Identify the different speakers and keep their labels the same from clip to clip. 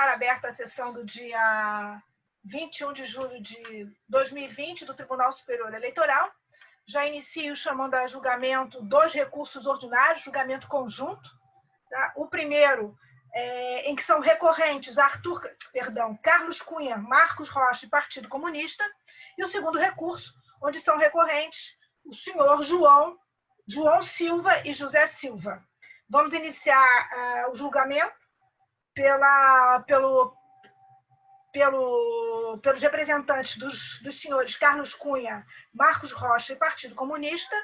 Speaker 1: declaro aberta a sessão do dia 21 de julho de 2020 do Tribunal Superior Eleitoral. Já inicio chamando a julgamento dos recursos ordinários, julgamento conjunto. Tá? O primeiro, em que são recorrentes Carlos Cunha, Marcos Rocha e Partido Comunista. E o segundo recurso, onde são recorrentes o senhor João Silva e José Silva. Vamos iniciar o julgamento pelos representantes dos senhores Carlos Cunha, Marcos Rocha e Partido Comunista,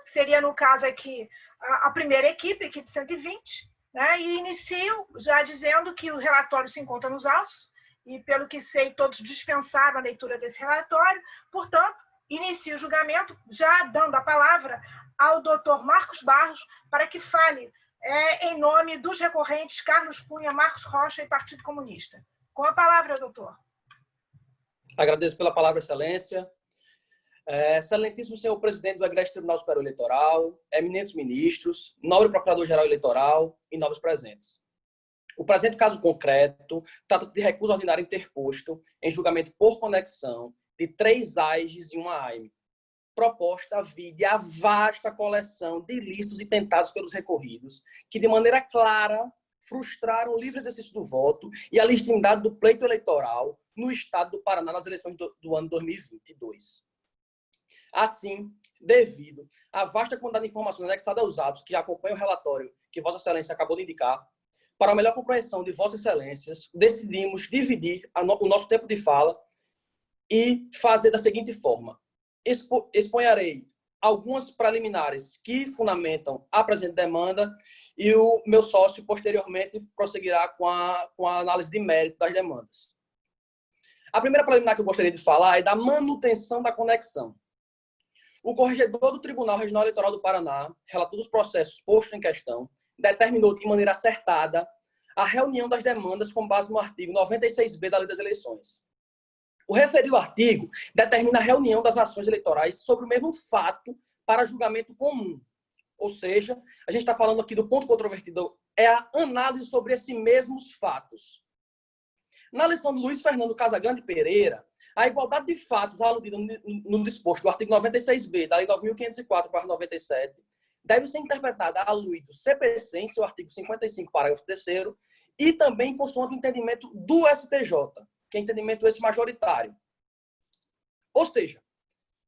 Speaker 1: seria, no caso aqui, a primeira equipe 120, né? E inicio já dizendo que o relatório se encontra nos autos, e, pelo que sei, todos dispensaram a leitura desse relatório. Portanto, inicio o julgamento já dando a palavra ao doutor Marcos Barros para que fale em nome dos recorrentes Carlos Cunha, Marcos Rocha e Partido Comunista. Com a palavra, doutor.
Speaker 2: Agradeço pela palavra, excelência. Excelentíssimo senhor presidente do Egrégio Tribunal Superior Eleitoral, eminentes ministros, nobre procurador-geral eleitoral e nobres presentes. O presente caso concreto trata-se de recurso ordinário interposto em julgamento por conexão de 3 AIGs e 1 AIME, proposta vide a vasta coleção de ilícitos intentados pelos recorridos, que de maneira clara frustraram o livre exercício do voto e a legitimidade do pleito eleitoral no estado do Paraná nas eleições do ano 2022. Assim, devido à vasta quantidade de informações anexadas aos atos que acompanham o relatório que Vossa Excelência acabou de indicar, para a melhor compreensão de Vossas Excelências, decidimos dividir o nosso tempo de fala e fazer da seguinte forma. Exponharei algumas preliminares que fundamentam a presente demanda e o meu sócio, posteriormente, prosseguirá com a análise de mérito das demandas. A primeira preliminar que eu gostaria de falar é da manutenção da conexão. O corregedor do Tribunal Regional Eleitoral do Paraná, relator dos processos postos em questão, determinou de maneira acertada a reunião das demandas com base no artigo 96b da Lei das Eleições. O referido artigo determina a reunião das ações eleitorais sobre o mesmo fato para julgamento comum. Ou seja, a gente está falando aqui do ponto controvertido, é a análise sobre esses mesmos fatos. Na lição de Luiz Fernando Casagrande Pereira, a igualdade de fatos aludida no disposto do artigo 96b da Lei 9.504/97 deve ser interpretada à luz do CPC, em seu artigo 55, parágrafo 3º, e também consoante o entendimento do STJ, que é entendimento esse majoritário. Ou seja,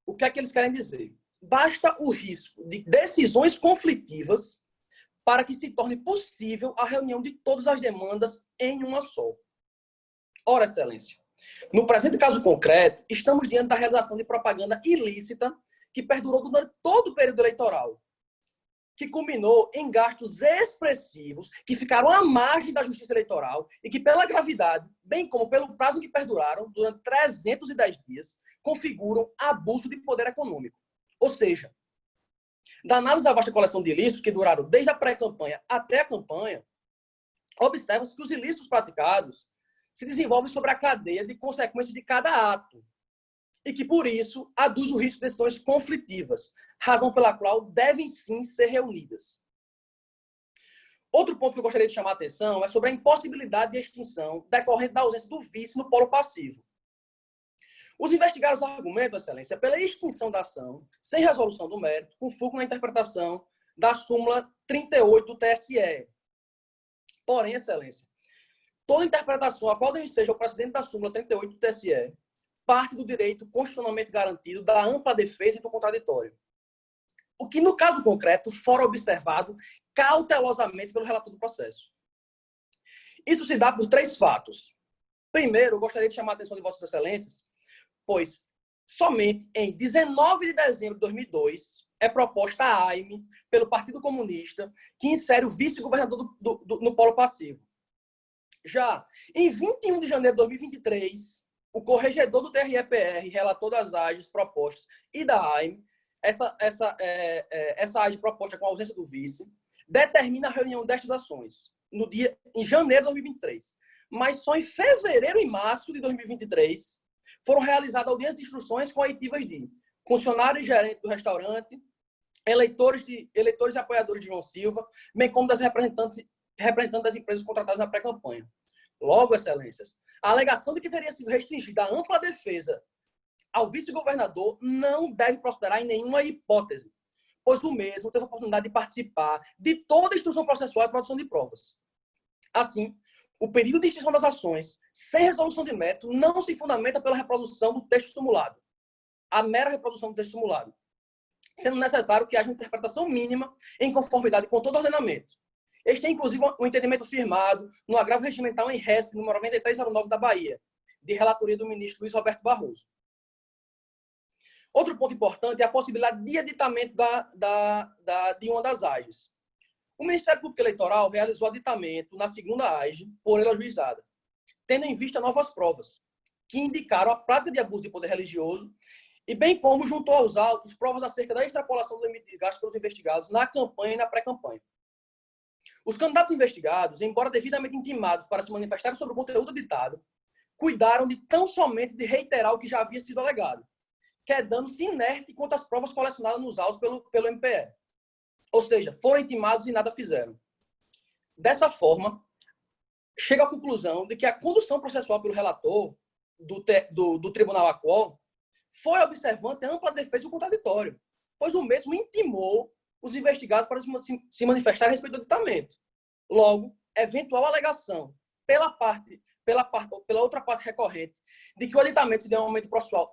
Speaker 2: o que é que eles querem dizer? Basta o risco de decisões conflitivas para que se torne possível a reunião de todas as demandas em uma só. Ora, excelência, no presente caso concreto, estamos diante da realização de propaganda ilícita que perdurou durante todo o período eleitoral, que culminou em gastos expressivos que ficaram à margem da justiça eleitoral e que, pela gravidade, bem como pelo prazo que perduraram, durante 310 dias, configuram abuso de poder econômico. Ou seja, da análise da vasta coleção de ilícitos que duraram desde a pré-campanha até a campanha, observa-se que os ilícitos praticados se desenvolvem sobre a cadeia de consequências de cada ato e que, por isso, aduz o risco de decisões conflitivas, razão pela qual devem, sim, ser reunidas. Outro ponto que eu gostaria de chamar a atenção é sobre a impossibilidade de extinção decorrente da ausência do vício no polo passivo. Os investigados argumentam, excelência, pela extinção da ação, sem resolução do mérito, com foco na interpretação da súmula 38 do TSE. Porém, excelência, toda interpretação a qual seja o precedente da súmula 38 do TSE parte do direito constitucionalmente garantido da ampla defesa e do contraditório. O que, no caso concreto, fora observado cautelosamente pelo relator do processo. Isso se dá por 3 fatos. Primeiro, eu gostaria de chamar a atenção de Vossas Excelências, pois somente em 19 de dezembro de 2002 é proposta a AIME pelo Partido Comunista, que insere o vice-governador no polo passivo. Já em 21 de janeiro de 2023, o corregedor do TRE-PR, relator das AIGs propostas e da AIME, essa AIG proposta com a ausência do vice, determina a reunião destas ações em janeiro de 2023. Mas só em fevereiro e março de 2023 foram realizadas audiências de instruções com oitivas de funcionários e gerentes do restaurante, eleitores e apoiadores de João Silva, bem como das representantes das empresas contratadas na pré-campanha. Logo, excelências, a alegação de que teria sido restringida a ampla defesa ao vice-governador não deve prosperar em nenhuma hipótese, pois o mesmo teve a oportunidade de participar de toda a instrução processual e produção de provas. Assim, o pedido de extinção das ações, sem resolução de mérito, não se fundamenta pela reprodução do texto simulado, a mera reprodução do texto simulado, sendo necessário que haja uma interpretação mínima em conformidade com todo ordenamento. Este é, inclusive, um entendimento firmado no agravo regimental em RESP, número 9309 da Bahia, de relatoria do ministro Luiz Roberto Barroso. Outro ponto importante é a possibilidade de aditamento de uma das AGEs. O Ministério Público Eleitoral realizou aditamento na segunda AGE, por ele ajuizada, tendo em vista novas provas, que indicaram a prática de abuso de poder religioso e bem como juntou aos autos provas acerca da extrapolação do limite de gasto pelos investigados na campanha e na pré-campanha. Os candidatos investigados, embora devidamente intimados para se manifestarem sobre o conteúdo ditado, cuidaram de tão somente de reiterar o que já havia sido alegado, quedando-se inerte quanto às provas colecionadas nos autos pelo MPE. Ou seja, foram intimados e nada fizeram. Dessa forma, chega à conclusão de que a condução processual pelo relator do Tribunal Aquol foi observante a ampla defesa do contraditório, pois o mesmo intimou os investigados para se manifestar a respeito do aditamento. Logo, eventual alegação pela outra parte recorrente de que o aditamento se deu um momento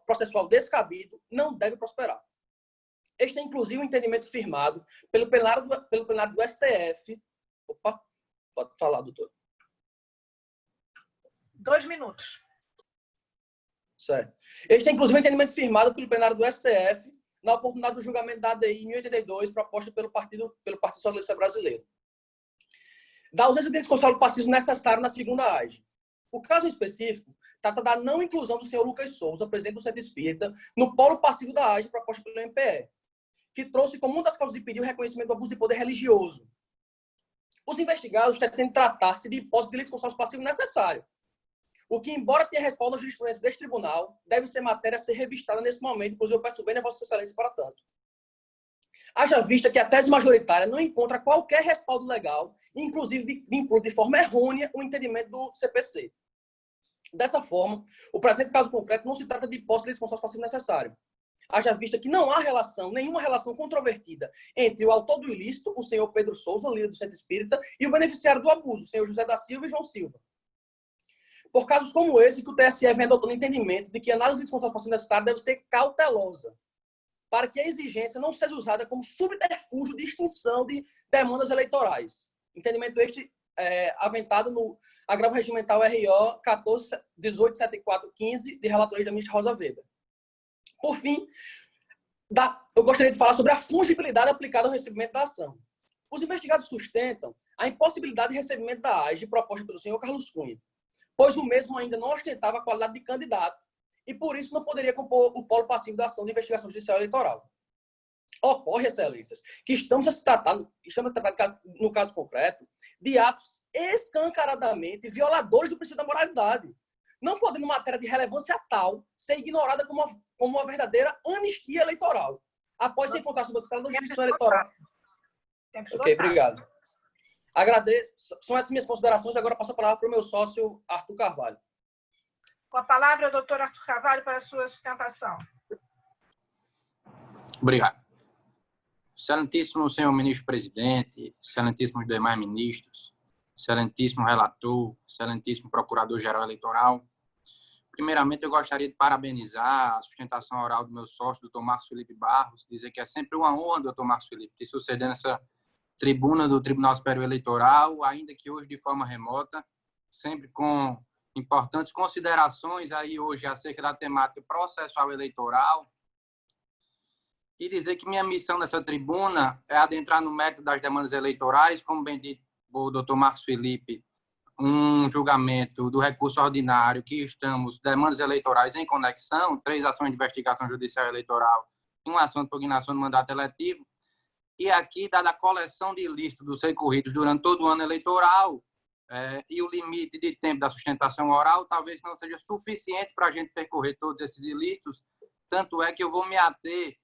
Speaker 2: processual descabido não deve prosperar. Este é, inclusive, um entendimento firmado pelo plenário do STF. Opa, pode falar, doutor.
Speaker 1: 2 minutos.
Speaker 2: Certo. Este é, inclusive, um entendimento firmado pelo plenário do STF na oportunidade do julgamento da ADI 1082, proposta pelo Partido Socialista Brasileiro. Da ausência desse consolo passivo necessário na segunda AGE. O caso específico trata da não inclusão do senhor Lucas Souza, presidente do Centro Espírita, no polo passivo da AGE proposta pelo MPE, que trouxe como uma das causas de pedir o reconhecimento do abuso de poder religioso. Os investigados pretendem tratar-se de hipótese de litisconsórcio passivo necessário, o que, embora tenha respaldo na jurisprudência deste tribunal, deve ser matéria a ser revistada nesse momento, inclusive eu peço bem a Vossa Excelência para tanto. Haja vista que a tese majoritária não encontra qualquer respaldo legal, inclusive vincula de forma errônea o entendimento do CPC. Dessa forma, o presente caso concreto não se trata de hipótese de litisconsórcio passivo necessário. Haja vista que não há nenhuma relação controvertida entre o autor do ilícito, o senhor Pedro Souza, líder do Centro Espírita, e o beneficiário do abuso, o senhor José da Silva e João Silva. Por casos como esse, que o TSE vem adotando o entendimento de que a análise de litisconsórcio passivo necessário deve ser cautelosa, para que a exigência não seja usada como subterfúgio de extinção de demandas eleitorais. Entendimento este aventado no agravo regimental RO 14.187415, de relatoria da ministra Rosa Weber. Por fim, eu gostaria de falar sobre a fungibilidade aplicada ao recebimento da ação. Os investigados sustentam a impossibilidade de recebimento da AGE proposta pelo senhor Carlos Cunha, pois o mesmo ainda não ostentava a qualidade de candidato e, por isso, não poderia compor o polo passivo da ação de investigação judicial eleitoral. Ocorre, excelências, que estamos a tratar, no caso concreto, de atos escancaradamente violadores do princípio da moralidade, não podendo matéria de relevância tal ser ignorada como uma verdadeira anistia eleitoral, após se encontrar sob a tutela da jurisdição eleitoral. Ok, obrigado. Agradeço. São essas minhas considerações. Agora passo a palavra para o meu sócio, Arthur Carvalho.
Speaker 1: Com a palavra, o doutor Arthur Carvalho, para a sua sustentação.
Speaker 3: Obrigado. Excelentíssimo senhor ministro-presidente, excelentíssimos demais ministros, excelentíssimo relator, excelentíssimo procurador-geral eleitoral. Primeiramente, eu gostaria de parabenizar a sustentação oral do meu sócio, doutor Marcos Felipe Barros, dizer que é sempre uma honra, doutor Marcos Felipe, te suceder nessa tribuna do Tribunal Superior Eleitoral, ainda que hoje de forma remota, sempre com importantes considerações aí hoje acerca da temática processual eleitoral, e dizer que minha missão nessa tribuna é adentrar no mérito das demandas eleitorais, como bem dito o doutor Marcos Felipe, um julgamento do recurso ordinário que estamos, demandas eleitorais em conexão, 3 ações de investigação judicial eleitoral e uma ação de impugnação do mandato eletivo. E aqui, dada a coleção de ilícitos dos recorridos durante todo o ano eleitoral e o limite de tempo da sustentação oral, talvez não seja suficiente para a gente percorrer todos esses ilícitos, tanto é que eu vou me ater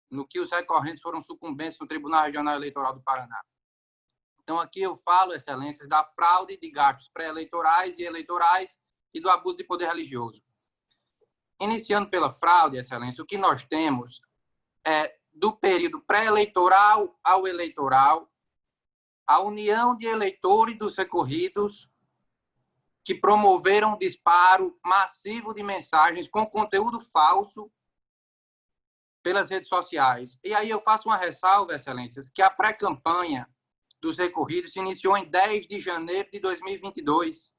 Speaker 3: no que os recorrentes foram sucumbentes no Tribunal Regional Eleitoral do Paraná. Então, aqui eu falo, excelências, da fraude de gastos pré-eleitorais e eleitorais e do abuso de poder religioso. Iniciando pela fraude, excelência, o que nós temos é, do período pré-eleitoral ao eleitoral, a união de eleitores dos recorridos que promoveram um disparo massivo de mensagens com conteúdo falso pelas redes sociais. E aí eu faço uma ressalva, excelências, que a pré-campanha dos recorridos se iniciou em 10 de janeiro de 2022.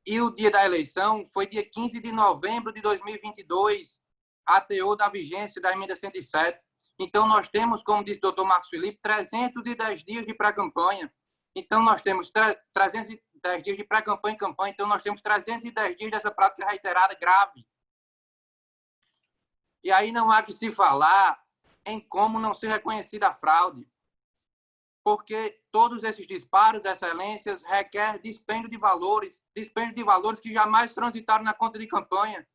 Speaker 3: E o dia da eleição foi dia 15 de novembro de 2022, a teor da vigência da emenda 107. Então, nós temos, como disse o doutor Marcos Felipe, 310 dias de pré-campanha. Então, nós temos 310 dias de pré-campanha e campanha. Então, nós temos 310 dias dessa prática reiterada grave. E aí não há que se falar em como não ser reconhecida a fraude. Porque todos esses disparos, excelências, requer dispêndio de valores que jamais transitaram na conta de campanha.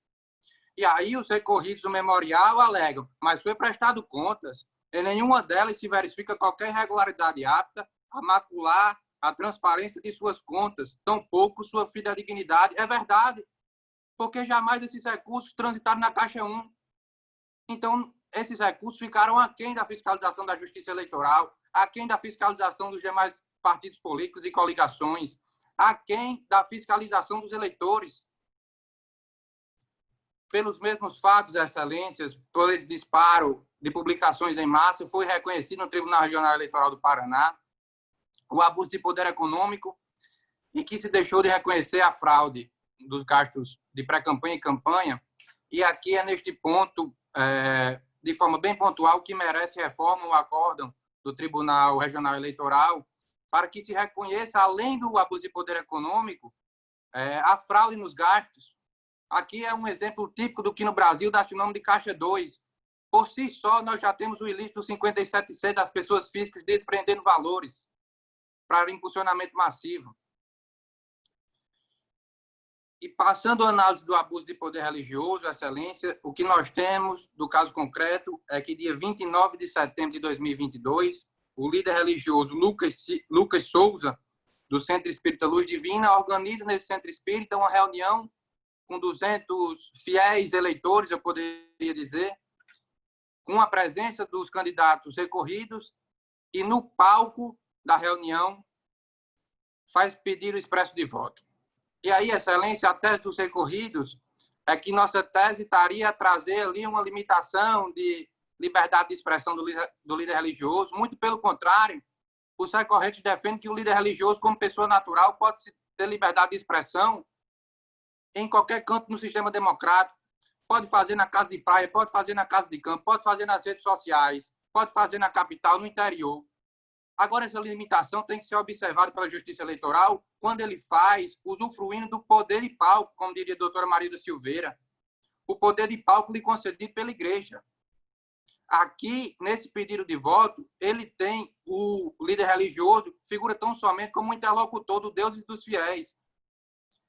Speaker 3: E aí os recorridos do memorial alegam, mas foi prestado contas, em nenhuma delas se verifica qualquer irregularidade apta a macular a transparência de suas contas, tampouco sua fidedignidade. É verdade, porque jamais esses recursos transitaram na Caixa 1. Então, esses recursos ficaram aquém da fiscalização da Justiça Eleitoral, aquém da fiscalização dos demais partidos políticos e coligações, aquém da fiscalização dos eleitores. Pelos mesmos fatos, excelências, por esse disparo de publicações em massa, foi reconhecido no Tribunal Regional Eleitoral do Paraná o abuso de poder econômico e que se deixou de reconhecer a fraude dos gastos de pré-campanha e campanha. E aqui é neste ponto, de forma bem pontual, que merece reforma o acórdão do Tribunal Regional Eleitoral para que se reconheça, além do abuso de poder econômico, a fraude nos gastos. Aqui é um exemplo típico do que no Brasil dá-se o nome de Caixa 2. Por si só, nós já temos o ilícito 57C das pessoas físicas desprendendo valores para impulsionamento massivo. E passando a análise do abuso de poder religioso, excelência, o que nós temos do caso concreto é que dia 29 de setembro de 2022, o líder religioso Lucas Souza, do Centro Espírita Luz Divina, organiza nesse Centro Espírita uma reunião com 200 fiéis eleitores, eu poderia dizer, com a presença dos candidatos recorridos, e no palco da reunião faz pedido expresso de voto. E aí, excelência, a tese dos recorridos é que nossa tese estaria a trazer ali uma limitação de liberdade de expressão do líder religioso. Muito pelo contrário, os recorrentes defendem que o líder religioso, como pessoa natural, pode ter liberdade de expressão em qualquer canto no sistema democrático. Pode fazer na casa de praia, pode fazer na casa de campo, pode fazer nas redes sociais, pode fazer na capital, no interior. Agora, essa limitação tem que ser observada pela Justiça Eleitoral quando ele faz usufruindo do poder de palco, como diria a doutora Maria da Silveira, o poder de palco lhe concedido pela Igreja. Aqui, nesse pedido de voto, ele tem o líder religioso, figura tão somente como um interlocutor do Deus e dos fiéis.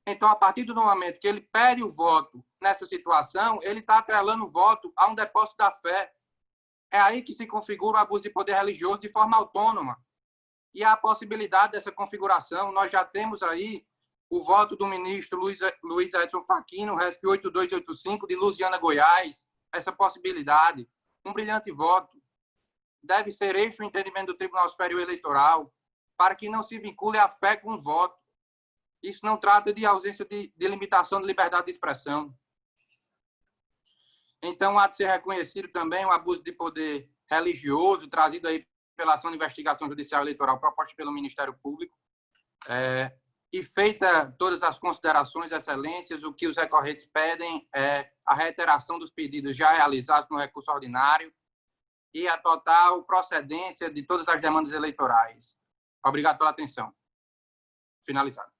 Speaker 3: Então, a partir do momento que ele pede o voto nessa situação, ele está atrelando o voto a um depósito da fé. É aí que se configura o abuso de poder religioso de forma autônoma. E a possibilidade dessa configuração, nós já temos aí o voto do ministro Luiz Edson Fachin, no RESP 8285, de Lusiana, Goiás, essa possibilidade, um brilhante voto. Deve ser este o entendimento do Tribunal Superior Eleitoral, para que não se vincule a fé com o voto. Isso não trata de ausência de limitação de liberdade de expressão. Então, há de ser reconhecido também o abuso de poder religioso, trazido aí pela ação de investigação judicial eleitoral proposta pelo Ministério Público. E feita todas as considerações, excelências, o que os recorrentes pedem é a reiteração dos pedidos já realizados no recurso ordinário e a total procedência de todas as demandas eleitorais. Obrigado pela atenção. Finalizado.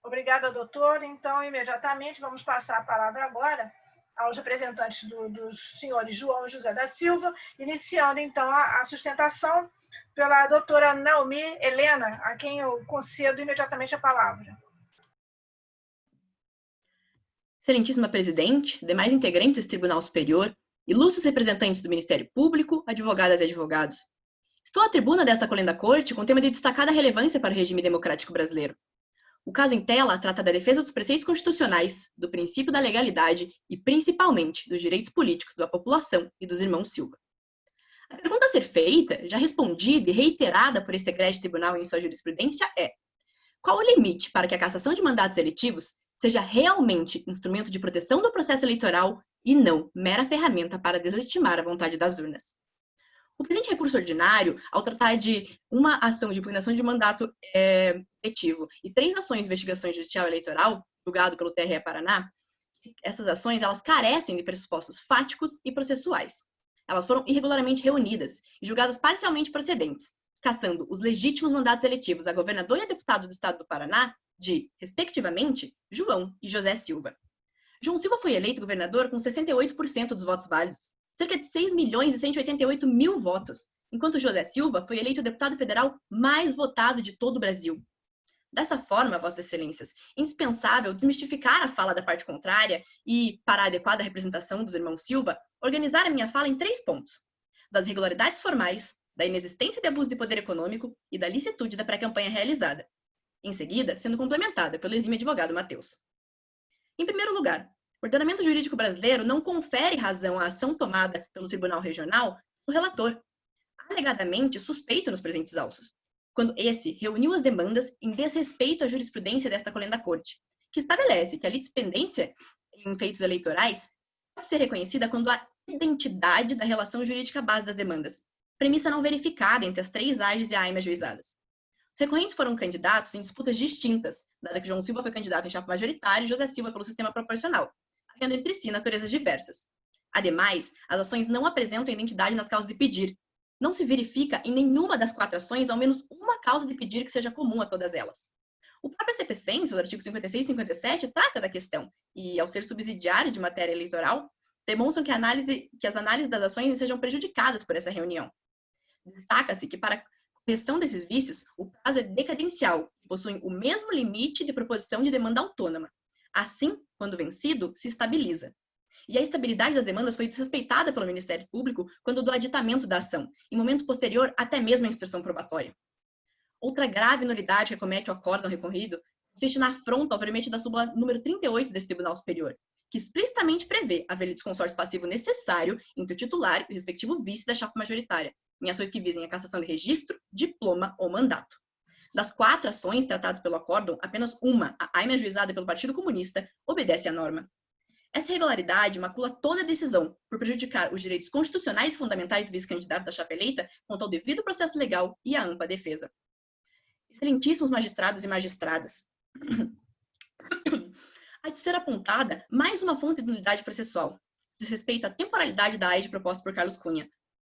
Speaker 1: Obrigada, doutor. Então, imediatamente, vamos passar a palavra agora aos representantes dos senhores João José da Silva, iniciando, então, a sustentação pela doutora Naomi Helena, a quem eu concedo imediatamente a palavra.
Speaker 4: Excelentíssima Presidente, demais integrantes desse Tribunal Superior, ilustres representantes do Ministério Público, advogadas e advogados. Estou à tribuna desta colenda corte com tema de destacada relevância para o regime democrático brasileiro. O caso em tela trata da defesa dos preceitos constitucionais, do princípio da legalidade e, principalmente, dos direitos políticos da população e dos irmãos Silva. A pergunta a ser feita, já respondida e reiterada por esse egrégio tribunal em sua jurisprudência é: qual o limite para que a cassação de mandatos eletivos seja realmente instrumento de proteção do processo eleitoral e não mera ferramenta para deslegitimar a vontade das urnas? O presente recurso ordinário, ao tratar de uma ação de impugnação de mandato eletivo e 3 ações de investigação judicial eleitoral, julgado pelo TRE Paraná, essas ações elas carecem de pressupostos fáticos e processuais. Elas foram irregularmente reunidas e julgadas parcialmente procedentes, cassando os legítimos mandatos eletivos a governador e a deputado do estado do Paraná de, respectivamente, João e José Silva. João Silva foi eleito governador com 68% dos votos válidos, cerca de 6.188.000 votos, enquanto José Silva foi eleito o deputado federal mais votado de todo o Brasil. Dessa forma, Vossas Excelências, é indispensável desmistificar a fala da parte contrária e, para a adequada representação dos irmãos Silva, organizar a minha fala em 3 pontos: das irregularidades formais, da inexistência de abuso de poder econômico e da licitude da pré-campanha realizada, em seguida sendo complementada pelo exímio advogado Matheus. Em primeiro lugar, o ordenamento jurídico brasileiro não confere razão à ação tomada pelo Tribunal Regional do relator, alegadamente suspeito nos presentes autos, quando esse reuniu as demandas em desrespeito à jurisprudência desta colenda corte, que estabelece que a litispendência em feitos eleitorais pode ser reconhecida quando há identidade da relação jurídica base das demandas, premissa não verificada entre as 3 AGs e a AIME ajuizadas. Os recorrentes foram candidatos em disputas distintas, dado que João Silva foi candidato em chapa majoritária e José Silva pelo sistema proporcional, havendo entre si naturezas diversas. Ademais, as ações não apresentam identidade nas causas de pedir. Não se verifica em nenhuma das 4 ações ao menos uma causa de pedir que seja comum a todas elas. O próprio CPC, em seus artigos 56 e 57, trata da questão e, ao ser subsidiário de matéria eleitoral, demonstram que as análises das ações sejam prejudicadas por essa reunião. Destaca-se que, para a correção desses vícios, o prazo é decadencial e possui o mesmo limite de proposição de demanda autônoma. Assim, quando vencido, se estabiliza. E a estabilidade das demandas foi desrespeitada pelo Ministério Público quando do aditamento da ação, em momento posterior até mesmo à instrução probatória. Outra grave nulidade que acomete o acórdão recorrido consiste na afronta ao verbete da súmula número 38 desse Tribunal Superior, que explicitamente prevê haver desconsórcio passivo necessário entre o titular e o respectivo vice da chapa majoritária, em ações que visem a cassação de registro, diploma ou mandato. Das 4 ações tratadas pelo acórdão, apenas uma, a AIME ajuizada pelo Partido Comunista, obedece à norma. Essa irregularidade macula toda a decisão por prejudicar os direitos constitucionais e fundamentais do vice-candidato da chapa eleita quanto ao devido processo legal e à ampla defesa. Excelentíssimos magistrados e magistradas, há de ser apontada mais uma fonte de nulidade processual, diz respeito à temporalidade da AIGE proposta por Carlos Cunha.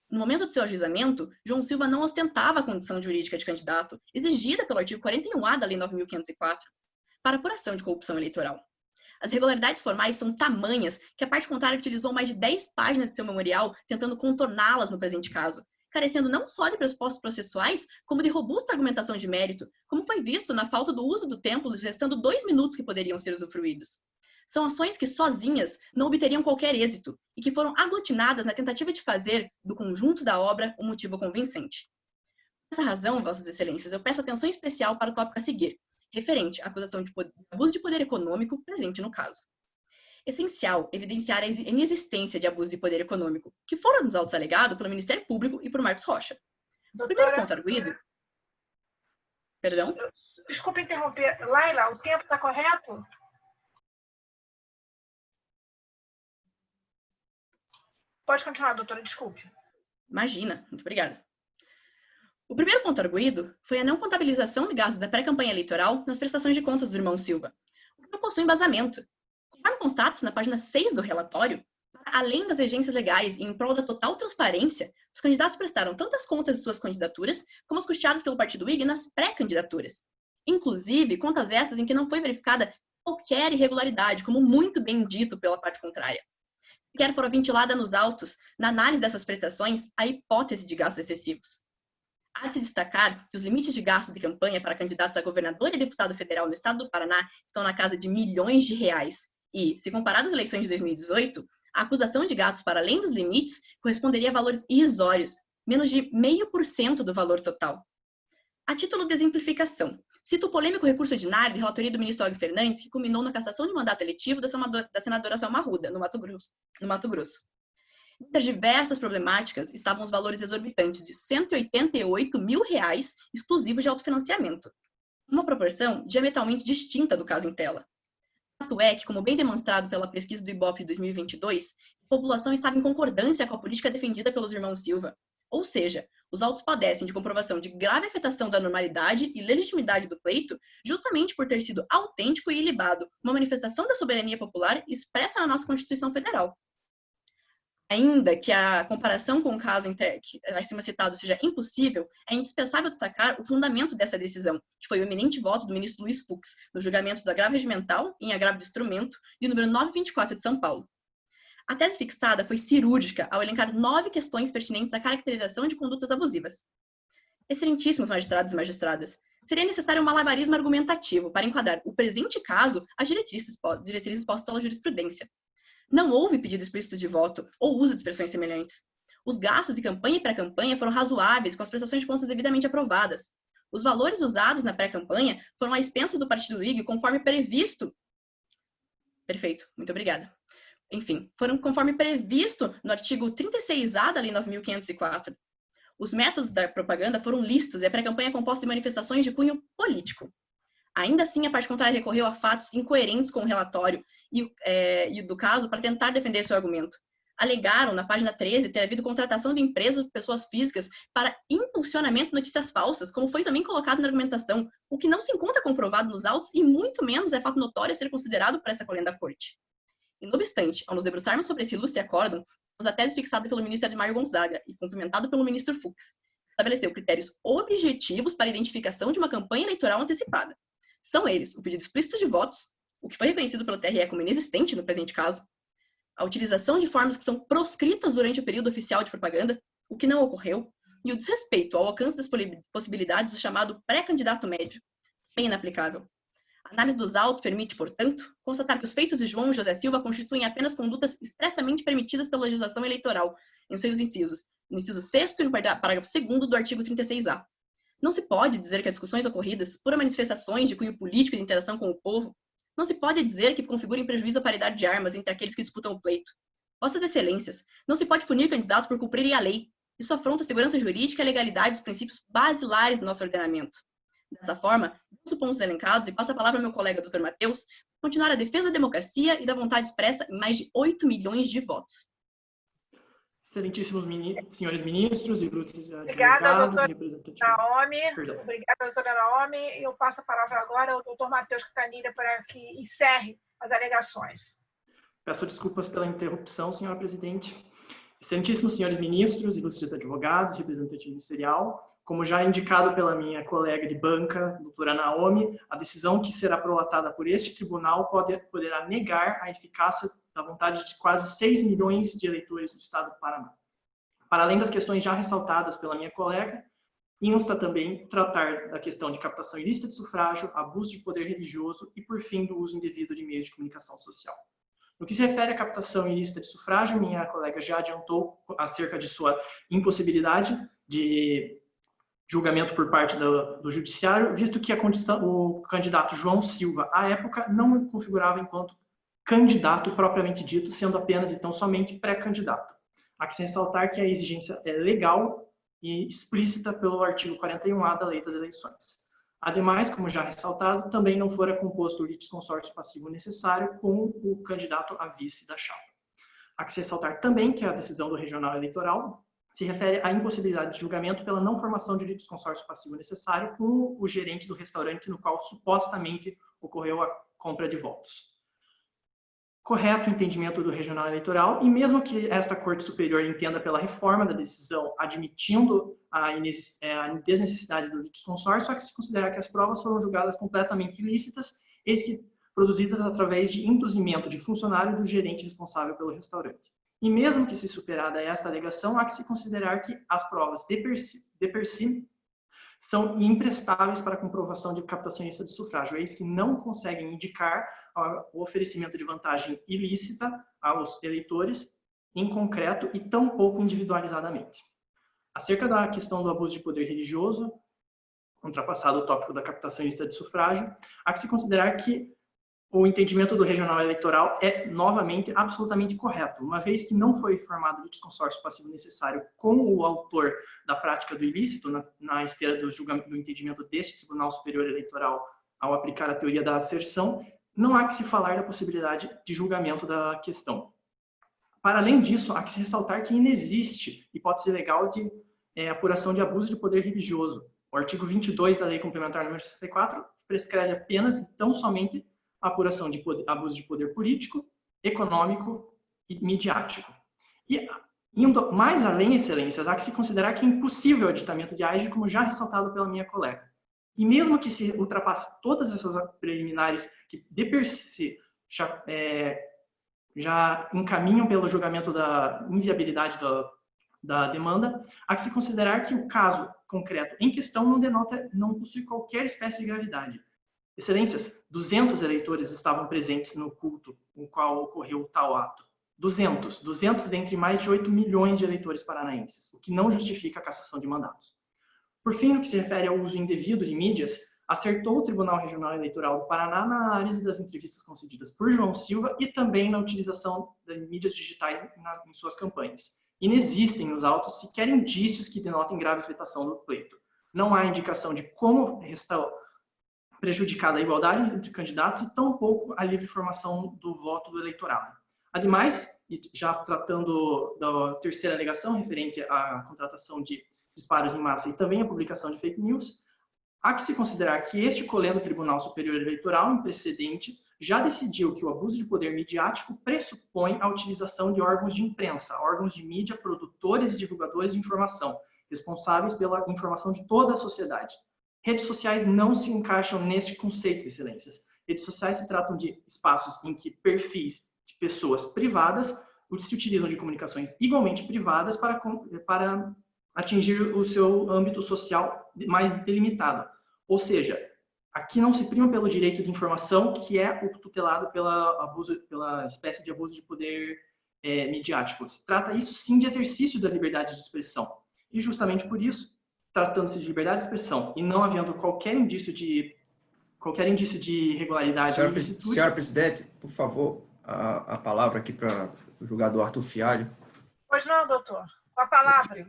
Speaker 4: No momento de seu ajuizamento, João Silva não ostentava a condição jurídica de candidato, exigida pelo artigo 41A da Lei 9.504, para apuração de corrupção eleitoral. As irregularidades formais são tamanhas que a parte contrária utilizou mais de 10 páginas de seu memorial tentando contorná-las no presente caso, carecendo não só de pressupostos processuais, como de robusta argumentação de mérito, como foi visto na falta do uso do tempo, restando 2 minutos que poderiam ser usufruídos. São ações que, sozinhas, não obteriam qualquer êxito e que foram aglutinadas na tentativa de fazer do conjunto da obra um motivo convincente. Por essa razão, Vossas Excelências, eu peço atenção especial para o tópico a seguir, referente à acusação de abuso de poder econômico presente no caso. Essencial evidenciar a inexistência de abuso de poder econômico, que foram nos autos alegados pelo Ministério Público e por Marcos Rocha. O primeiro ponto arguido... Perdão?
Speaker 1: Desculpa interromper. Laila, o tempo está correto? Pode continuar, doutora, desculpe.
Speaker 4: Imagina, muito obrigada. O primeiro ponto arguido foi a não contabilização de gastos da pré-campanha eleitoral nas prestações de contas do irmão Silva, o que não possui embasamento. Conforme constatos na página 6 do relatório, além das exigências legais e em prol da total transparência, os candidatos prestaram tanto as contas de suas candidaturas como as custeadas pelo Partido IG nas pré-candidaturas. Inclusive, contas essas em que não foi verificada qualquer irregularidade, como muito bem dito pela parte contrária. Sequer foram ventilada nos autos, na análise dessas prestações, a hipótese de gastos excessivos. Há de se destacar que os limites de gastos de campanha para candidatos a governador e deputado federal no estado do Paraná estão na casa de milhões de reais. E, se comparado às eleições de 2018, a acusação de gastos para além dos limites corresponderia a valores irrisórios, menos de 0,5% do valor total. A título de exemplificação, cito o polêmico recurso ordinário de relatoria do ministro Og Fernandes, que culminou na cassação de mandato eletivo da senadora Selma Arruda, no Mato Grosso. Entre as diversas problemáticas estavam os valores exorbitantes de R$188 mil exclusivos de autofinanciamento, uma proporção diametralmente distinta do caso em tela. O fato é que, como bem demonstrado pela pesquisa do IBOP de 2022, a população estava em concordância com a política defendida pelos irmãos Silva. Ou seja, os autos padecem de comprovação de grave afetação da normalidade e legitimidade do pleito, justamente por ter sido autêntico e ilibado, uma manifestação da soberania popular expressa na nossa Constituição Federal. Ainda que a comparação com o caso acima citado seja impossível, é indispensável destacar o fundamento dessa decisão, que foi o eminente voto do ministro Luiz Fux, no julgamento do agravo regimental em agravo de instrumento, de número 924 de São Paulo. A tese fixada foi cirúrgica ao elencar 9 questões pertinentes à caracterização de condutas abusivas. Excelentíssimos magistrados e magistradas, seria necessário um malabarismo argumentativo para enquadrar o presente caso às diretrizes postas pela jurisprudência. Não houve pedido explícito de voto ou uso de expressões semelhantes. Os gastos de campanha e pré-campanha foram razoáveis com as prestações de contas devidamente aprovadas. Os valores usados na pré-campanha foram à expensa do Partido Ligue conforme previsto. Perfeito, muito obrigada. Enfim, foram conforme previsto no artigo 36A da Lei 9.504. Os métodos da propaganda foram lícitos e a pré-campanha é composta de manifestações de cunho político. Ainda assim, a parte contrária recorreu a fatos incoerentes com o relatório e do caso para tentar defender seu argumento. Alegaram, na página 13, ter havido contratação de empresas por pessoas físicas para impulsionamento de notícias falsas, como foi também colocado na argumentação, o que não se encontra comprovado nos autos e muito menos é fato notório a ser considerado por essa colenda da corte. E, não obstante, ao nos debruçarmos sobre esse ilustre acórdão, a tese fixada pelo ministro Admário Gonzaga e complementado pelo ministro Fux estabeleceu critérios objetivos para a identificação de uma campanha eleitoral antecipada. São eles o pedido explícito de votos, o que foi reconhecido pelo TRE como inexistente no presente caso, a utilização de formas que são proscritas durante o período oficial de propaganda, o que não ocorreu, e o desrespeito ao alcance das possibilidades do chamado pré-candidato médio, bem inaplicável. A análise dos autos permite, portanto, constatar que os feitos de João José Silva constituem apenas condutas expressamente permitidas pela legislação eleitoral, em seus incisos, no inciso 6º e no parágrafo 2º do artigo 36A. Não se pode dizer que as discussões ocorridas por manifestações de cunho político e de interação com o povo, não se pode dizer que configurem prejuízo à paridade de armas entre aqueles que disputam o pleito. Vossas Excelências, não se pode punir candidatos por cumprirem a lei. Isso afronta a segurança jurídica e a legalidade dos princípios basilares do nosso ordenamento. Dessa forma, os pontos elencados e passo a palavra ao meu colega Dr. Matheus, continuar a defesa da democracia e da vontade expressa em mais de 8 milhões de votos.
Speaker 5: Excelentíssimos senhores ministros e ilustres
Speaker 1: advogados
Speaker 5: e representantes.
Speaker 1: Obrigada, doutora Naomi. Eu passo a palavra agora ao doutor Matheus Quintanilha para que encerre as alegações.
Speaker 5: Peço desculpas pela interrupção, senhora presidente. Excelentíssimos senhores ministros, ilustres advogados, representante ministerial, como já indicado pela minha colega de banca, doutora Naomi, a decisão que será prolatada por este tribunal poderá negar a eficácia da vontade de quase 6 milhões de eleitores do estado do Paraná. Para além das questões já ressaltadas pela minha colega, insta também tratar da questão de captação ilícita de sufrágio, abuso de poder religioso e, por fim, do uso indevido de meios de comunicação social. No que se refere à captação ilícita de sufrágio, minha colega já adiantou acerca de sua impossibilidade de julgamento por parte do judiciário, visto que o candidato João Silva, à época, não o configurava enquanto candidato propriamente dito, sendo apenas, então, somente pré-candidato. Há que se ressaltar que a exigência é legal e explícita pelo artigo 41A da Lei das Eleições. Ademais, como já ressaltado, também não fora composto o litisconsórcio passivo necessário com o candidato a vice da chapa. Há que se ressaltar também que a decisão do Regional Eleitoral se refere à impossibilidade de julgamento pela não formação de litisconsórcio passivo necessário com o gerente do restaurante no qual supostamente ocorreu a compra de votos. Correto o entendimento do Regional Eleitoral, e mesmo que esta Corte Superior entenda pela reforma da decisão, admitindo a desnecessidade do litisconsórcio, há que se considerar que as provas foram julgadas completamente ilícitas, eis que produzidas através de induzimento de funcionário do gerente responsável pelo restaurante. E mesmo que se superada esta alegação, há que se considerar que as provas de per si são imprestáveis para a comprovação de captação ilícita de sufrágio, eis que não conseguem indicar o oferecimento de vantagem ilícita aos eleitores, em concreto e tão pouco individualizadamente. Acerca da questão do abuso de poder religioso, ultrapassado o tópico da captação ilícita de sufrágio, há que se considerar que o entendimento do regional eleitoral é, novamente, absolutamente correto, uma vez que não foi formado o desconsórcio passivo necessário com o autor da prática do ilícito, na esteira do entendimento deste Tribunal Superior Eleitoral, ao aplicar a teoria da asserção, não há que se falar da possibilidade de julgamento da questão. Para além disso, há que se ressaltar que inexiste hipótese legal de apuração de abuso de poder religioso. O artigo 22 da Lei Complementar nº 64 prescreve apenas, então, somente a apuração de abuso de poder político, econômico e midiático. E, indo mais além, excelências, há que se considerar que é impossível o aditamento de AIGE, como já ressaltado pela minha colega. E mesmo que se ultrapasse todas essas preliminares que, de per si, já encaminham pelo julgamento da inviabilidade da demanda, há que se considerar que o caso concreto em questão não possui qualquer espécie de gravidade. Excelências, 200 eleitores estavam presentes no culto no qual ocorreu tal ato. 200 dentre mais de 8 milhões de eleitores paranaenses, o que não justifica a cassação de mandatos. Por fim, no que se refere ao uso indevido de mídias, acertou o Tribunal Regional Eleitoral do Paraná na análise das entrevistas concedidas por João Silva e também na utilização de mídias digitais em suas campanhas. Inexistem nos autos sequer indícios que denotem grave afetação do pleito. Não há indicação de como está prejudicada a igualdade entre candidatos e tampouco a livre formação do voto do eleitorado. Ademais, e já tratando da terceira alegação referente à contratação de disparos em massa e também a publicação de fake news, há que se considerar que este coleno Tribunal Superior Eleitoral, em precedente, já decidiu que o abuso de poder midiático pressupõe a utilização de órgãos de imprensa, órgãos de mídia, produtores e divulgadores de informação, responsáveis pela informação de toda a sociedade. Redes sociais não se encaixam neste conceito, excelências. Redes sociais se tratam de espaços em que perfis de pessoas privadas se utilizam de comunicações igualmente privadas para atingir o seu âmbito social mais delimitado. Ou seja, aqui não se prima pelo direito de informação, que é o tutelado pela espécie de abuso de poder midiático. Se trata, isso sim, de exercício da liberdade de expressão. E justamente por isso, tratando-se de liberdade de expressão e não havendo qualquer indício de irregularidade...
Speaker 6: Senhora Presidente, por favor, a palavra aqui para o julgador Arthur Fialho.
Speaker 1: Pois não, doutor. Com a palavra.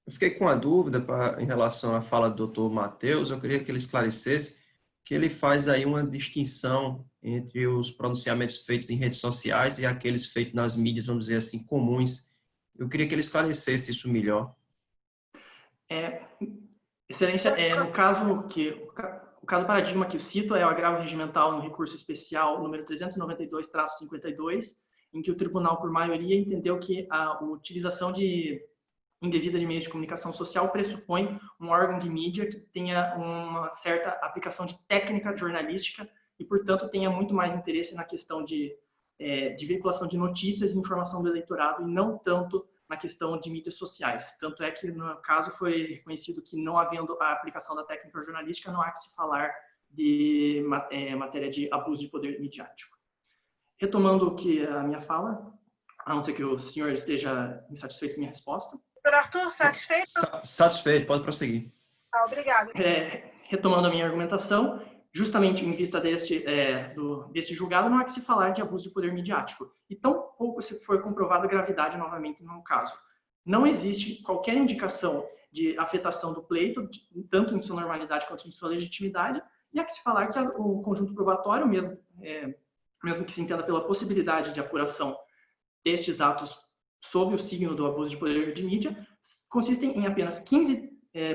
Speaker 6: Eu fiquei com a dúvida em relação à fala do doutor Matheus. Eu queria que ele esclarecesse que ele faz aí uma distinção entre os pronunciamentos feitos em redes sociais e aqueles feitos nas mídias, vamos dizer assim, comuns. Eu queria que ele esclarecesse isso melhor.
Speaker 5: Excelência, o caso paradigma que eu cito é o agravo regimental no recurso especial número 392-52, em que o tribunal, por maioria, entendeu que a utilização indevida de meios de comunicação social pressupõe um órgão de mídia que tenha uma certa aplicação de técnica jornalística e, portanto, tenha muito mais interesse na questão de veiculação de notícias e informação do eleitorado e não tanto na questão de mídias sociais. Tanto é que, no caso, foi reconhecido que, não havendo a aplicação da técnica jornalística, não há que se falar de matéria de abuso de poder midiático. Retomando a minha fala, a não ser que o senhor esteja insatisfeito com a minha resposta.
Speaker 1: Doutor Arthur, satisfeito?
Speaker 6: Satisfeito, pode prosseguir.
Speaker 1: Obrigada.
Speaker 5: Retomando a minha argumentação, justamente em vista deste julgado, não há que se falar de abuso de poder midiático. E tão pouco se foi comprovada a gravidade novamente no caso. Não existe qualquer indicação de afetação do pleito, tanto em sua normalidade quanto em sua legitimidade, e há que se falar que o conjunto probatório, mesmo que se entenda pela possibilidade de apuração destes atos sob o signo do abuso de poder de mídia, consistem em apenas 15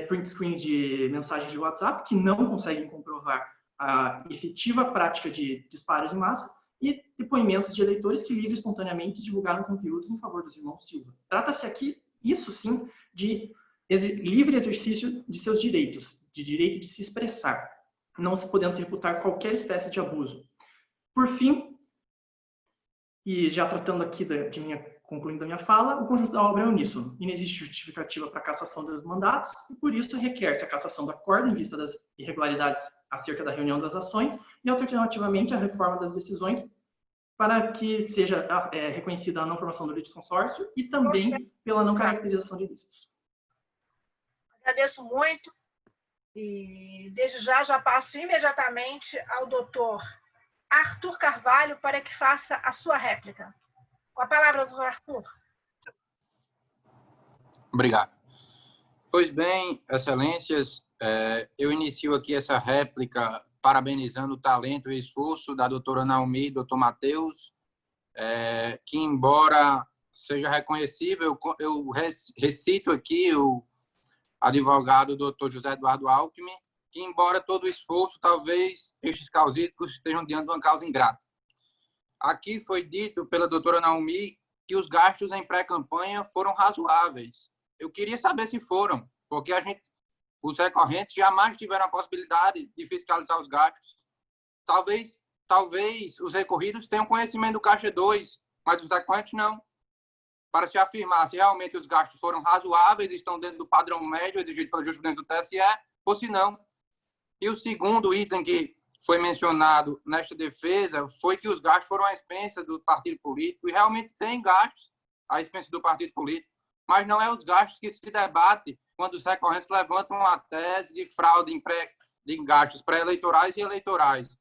Speaker 5: print screens de mensagens de WhatsApp que não conseguem comprovar a efetiva prática de disparos em massa e depoimentos de eleitores que livre e espontaneamente divulgaram conteúdos em favor dos irmãos Silva. Trata-se aqui, isso sim, de livre exercício de seus direitos, de direito de se expressar, não se podendo se reputar qualquer espécie de abuso. Por fim, e já tratando aqui concluindo a minha fala, o conjunto da obra é uníssono. E não existe justificativa para a cassação dos mandatos, e por isso requer-se a cassação do acordo em vista das irregularidades acerca da reunião das ações e, alternativamente, a reforma das decisões para que seja reconhecida a não formação do litisconsórcio e também pela não caracterização de ilícitos.
Speaker 1: Agradeço muito e, desde já passo imediatamente ao doutor Arthur Carvalho para que faça a sua réplica. Com a palavra, doutor Arthur.
Speaker 3: Obrigado. Pois bem, excelências, eu inicio aqui essa réplica parabenizando o talento e esforço da doutora Naomi e doutor Matheus, que, embora seja reconhecível, eu recito aqui o advogado doutor José Eduardo Alckmin, que, embora todo o esforço, talvez estes causídicos estejam diante de uma causa ingrata. Aqui foi dito pela doutora Naomi que os gastos em pré-campanha foram razoáveis. Eu queria saber se foram, porque os recorrentes jamais tiveram a possibilidade de fiscalizar os gastos. Talvez os recorridos tenham conhecimento do Caixa 2, mas os recorrentes não. Para se afirmar se realmente os gastos foram razoáveis, estão dentro do padrão médio exigido pela jurisprudência do TSE, ou se não. E o segundo item que foi mencionado nesta defesa foi que os gastos foram à expensa do partido político, e realmente tem gastos à expensa do partido político, mas não é os gastos que se debate quando os recorrentes levantam a tese de fraude em gastos pré-eleitorais e eleitorais.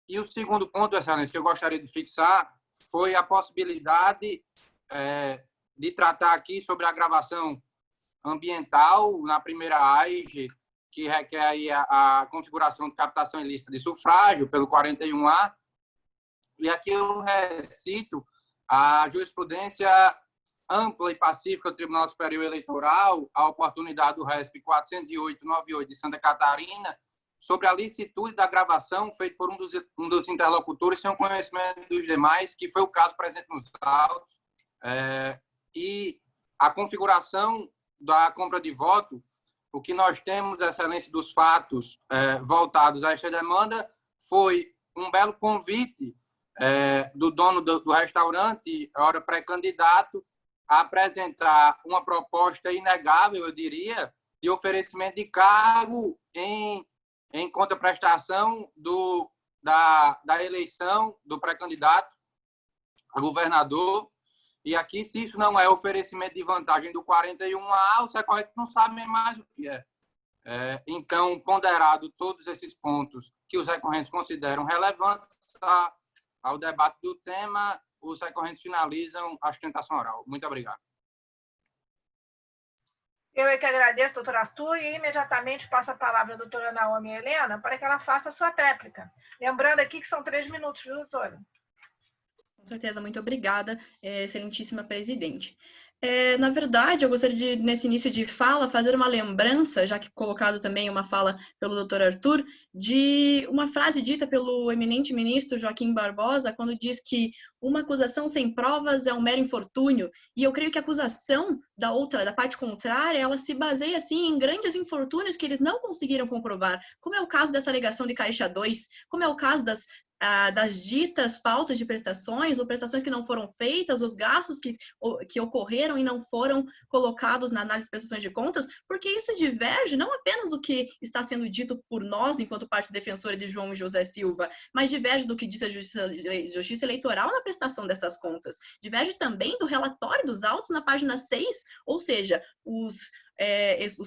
Speaker 3: E o segundo ponto, excelência, que eu gostaria de fixar foi a possibilidade de tratar aqui sobre a gravação ambiental na primeira AIGE, que requer aí a configuração de captação ilícita de sufrágio pelo 41A. E aqui eu recito a jurisprudência ampla e pacífica do Tribunal Superior Eleitoral, a oportunidade do RESP 408/98 de Santa Catarina, sobre a licitude da gravação feita por um dos interlocutores sem o conhecimento dos demais, que foi o caso presente nos autos, e a configuração da compra de voto. O que nós temos, excelência dos fatos voltados a esta demanda, foi um belo convite do dono do restaurante, ora pré-candidato, a apresentar uma proposta inegável, eu diria, de oferecimento de cargo em contraprestação da eleição do pré-candidato a governador. E aqui, se isso não é oferecimento de vantagem do 41A, os recorrentes não sabem mais o que é. Então, ponderado todos esses pontos que os recorrentes consideram relevantes ao debate do tema, os recorrentes finalizam a sustentação oral. Muito obrigado.
Speaker 1: Eu é que agradeço, doutor Arthur, e imediatamente passo a palavra à doutora Naomi Helena para que ela faça a sua tréplica. Lembrando aqui que são 3 minutos, viu, doutora?
Speaker 4: Com certeza, muito obrigada, excelentíssima presidente. Na verdade, eu gostaria de, nesse início de fala, fazer uma lembrança, já que colocado também uma fala pelo doutor Arthur, de uma frase dita pelo eminente ministro Joaquim Barbosa, quando diz que uma acusação sem provas é um mero infortúnio, e eu creio que a acusação da parte contrária, ela se baseia, assim, em grandes infortúnios que eles não conseguiram comprovar, como é o caso dessa alegação de Caixa 2, como é o caso das ditas faltas de prestações ou prestações que não foram feitas, os gastos que ocorreram e não foram colocados na análise de prestações de contas, porque isso diverge não apenas do que está sendo dito por nós, enquanto parte defensora de João José Silva, mas diverge do que diz a Justiça Eleitoral na prestação dessas contas. Diverge também do relatório dos autos na página 6, ou seja, os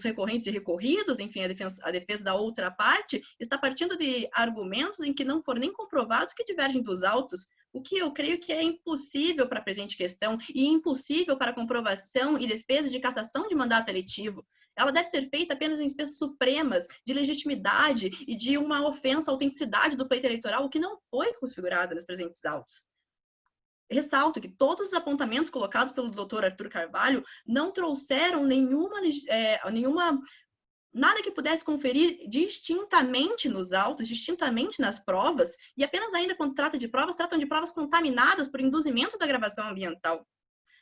Speaker 4: recorrentes e recorridos, enfim, a defesa da outra parte, está partindo de argumentos em que não foram nem comprovados que divergem dos autos, o que eu creio que é impossível para a presente questão e impossível para a comprovação e defesa de cassação de mandato eletivo. Ela deve ser feita apenas em instâncias supremas de legitimidade e de uma ofensa à autenticidade do pleito eleitoral, o que não foi configurado nos presentes autos. Ressalto que todos os apontamentos colocados pelo doutor Arthur Carvalho não trouxeram nada que pudesse conferir distintamente nos autos, distintamente nas provas, e apenas ainda quando tratam de provas contaminadas por induzimento da gravação ambiental.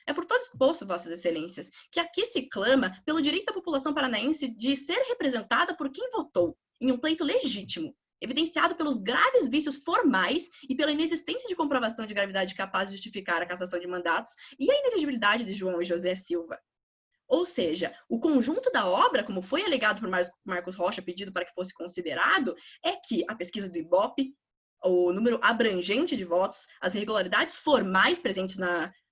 Speaker 4: É por todo exposto, vossas excelências, que aqui se clama pelo direito da população paranaense de ser representada por quem votou, em um pleito legítimo, evidenciado pelos graves vícios formais e pela inexistência de comprovação de gravidade capaz de justificar a cassação de mandatos e a inelegibilidade de João José Silva. Ou seja, o conjunto da obra, como foi alegado por Marcos Rocha, pedido para que fosse considerado, é que a pesquisa do IBOPE, o número abrangente de votos, as irregularidades formais presentes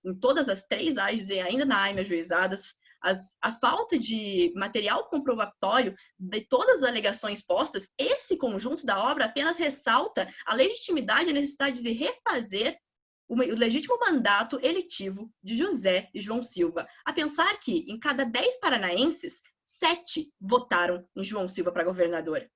Speaker 4: em todas as 3 AIs e ainda na AIME ajuizadas, a falta de material comprobatório de todas as alegações postas, esse conjunto da obra apenas ressalta a legitimidade e a necessidade de refazer o legítimo mandato eletivo de José e João Silva, a pensar que, em cada 10 paranaenses, 7 votaram em João Silva para governador.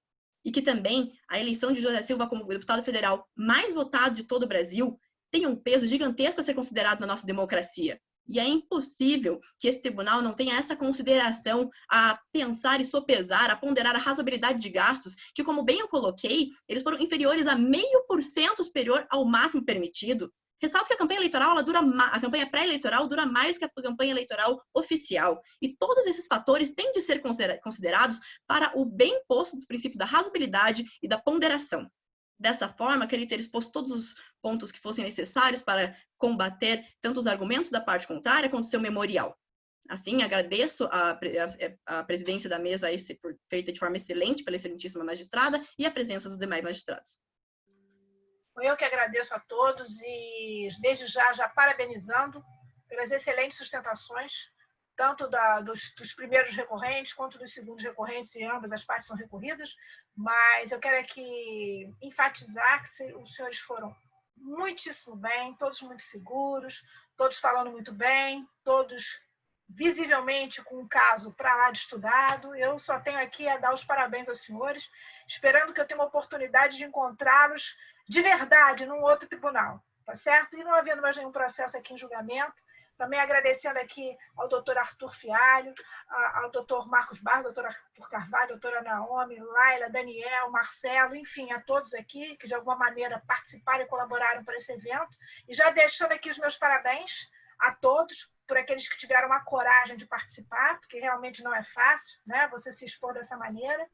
Speaker 4: E que também a eleição de José Silva como deputado federal mais votado de todo o Brasil tem um peso gigantesco a ser considerado na nossa democracia. E é impossível que esse tribunal não tenha essa consideração a pensar e sopesar, a ponderar a razoabilidade de gastos, que, como bem eu coloquei, eles foram inferiores a 0,5% superior ao máximo permitido. Ressalto que a campanha eleitoral, a campanha pré-eleitoral dura mais que a campanha eleitoral oficial. E todos esses fatores têm de ser considerados para o bem posto dos princípios da razoabilidade e da ponderação. Dessa forma, queria ter exposto todos os pontos que fossem necessários para combater tanto os argumentos da parte contrária quanto o seu memorial. Assim, agradeço a presidência da mesa feita de forma excelente pela excelentíssima magistrada e a presença dos demais magistrados.
Speaker 1: Eu que agradeço a todos e, desde já parabenizando pelas excelentes sustentações, tanto dos primeiros recorrentes quanto dos segundos recorrentes, e ambas as partes são recorridas, mas eu quero aqui enfatizar que os senhores foram muitíssimo bem, todos muito seguros, todos falando muito bem, todos visivelmente com um caso para lá de estudado. Eu só tenho aqui a dar os parabéns aos senhores, esperando que eu tenha uma oportunidade de encontrá-los de verdade num outro tribunal, tá certo? E não havendo mais nenhum processo aqui em julgamento, também agradecendo aqui ao doutor Arthur Fialho, ao doutor Marcos Barros, doutor Arthur Carvalho, doutora Naomi, Laila, Daniel, Marcelo, enfim, a todos aqui que de alguma maneira participaram e colaboraram para esse evento, e já deixando aqui os meus parabéns a todos, por aqueles que tiveram a coragem de participar, porque realmente não é fácil, né, você se expor dessa maneira,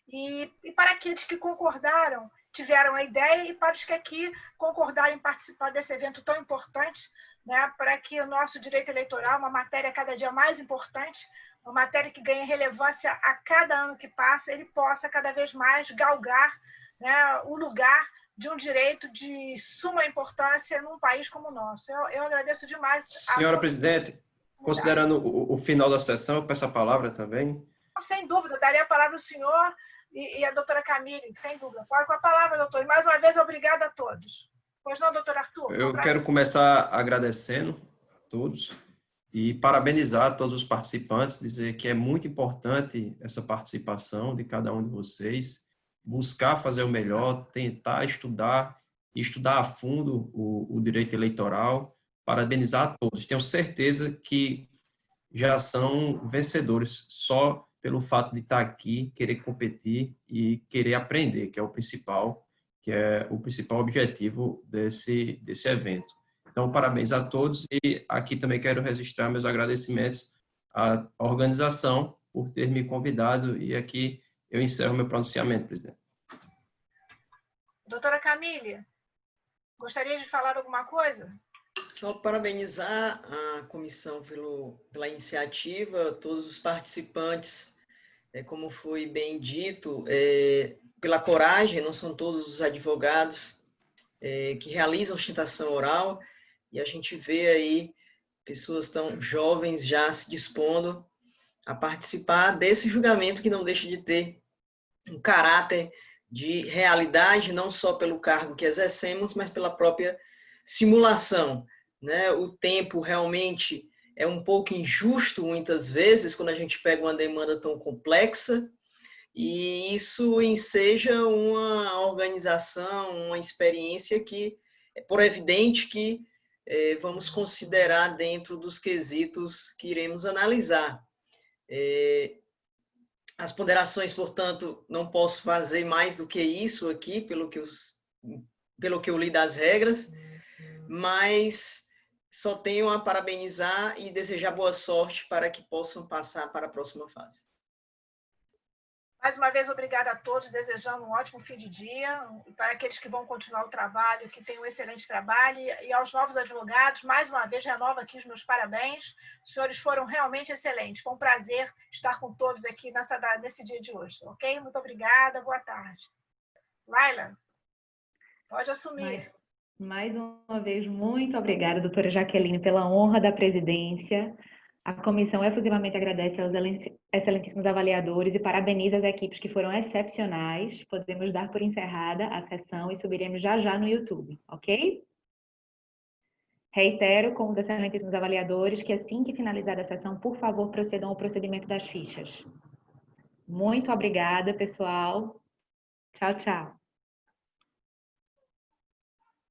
Speaker 1: e para aqueles que concordaram, tiveram a ideia, e para os que aqui concordaram em participar desse evento tão importante, né, para que o nosso direito eleitoral, uma matéria cada dia mais importante, uma matéria que ganha relevância a cada ano que passa, ele possa cada vez mais galgar, né, o lugar de um direito de suma importância num país como o nosso. Eu agradeço demais.
Speaker 6: Senhora presidente, considerando o final da sessão, eu peço a palavra também.
Speaker 1: Sem dúvida, daria a palavra ao senhor e a doutora Camille, sem dúvida. Pode com a palavra, doutor. E mais uma vez, obrigada a todos. Pois não, doutor Arthur?
Speaker 6: Eu quero começar agradecendo a todos e parabenizar todos os participantes, dizer que é muito importante essa participação de cada um de vocês, buscar fazer o melhor, tentar estudar a fundo o direito eleitoral, parabenizar a todos. Tenho certeza que já são vencedores só pelo fato de estar aqui, querer competir e querer aprender, que é o principal objetivo desse evento. Então, parabéns a todos e aqui também quero registrar meus agradecimentos à organização por ter me convidado e aqui eu encerro meu pronunciamento, presidente.
Speaker 1: Doutora Camille, gostaria de falar alguma coisa?
Speaker 7: Só parabenizar a comissão pela iniciativa, todos os participantes, como foi bem dito, pela coragem, não são todos os advogados que realizam sustentação oral, e a gente vê aí pessoas tão jovens já se dispondo a participar desse julgamento que não deixa de ter um caráter de realidade, não só pelo cargo que exercemos, mas pela própria simulação, né? O tempo realmente é um pouco injusto, muitas vezes, quando a gente pega uma demanda tão complexa, e isso enseja uma organização, uma experiência que, é por evidente que vamos considerar dentro dos quesitos que iremos analisar. As ponderações, portanto, não posso fazer mais do que isso aqui, pelo que eu li das regras, mas só tenho a parabenizar e desejar boa sorte para que possam passar para a próxima fase.
Speaker 1: Mais uma vez, obrigada a todos, desejando um ótimo fim de dia, para aqueles que vão continuar o trabalho, que tenham um excelente trabalho, e aos novos advogados, mais uma vez, renovo aqui os meus parabéns, os senhores foram realmente excelentes, foi um prazer estar com todos aqui nesse dia de hoje, ok? Muito obrigada, boa tarde. Laila, pode assumir.
Speaker 8: Mais uma vez, muito obrigada, doutora Jaqueline, pela honra da presidência. A comissão efusivamente agradece aos excelentíssimos avaliadores e parabeniza as equipes que foram excepcionais. Podemos dar por encerrada a sessão e subiremos já já no YouTube, ok? Reitero com os excelentíssimos avaliadores que assim que finalizar a sessão, por favor, procedam ao procedimento das fichas. Muito obrigada, pessoal. Tchau, tchau.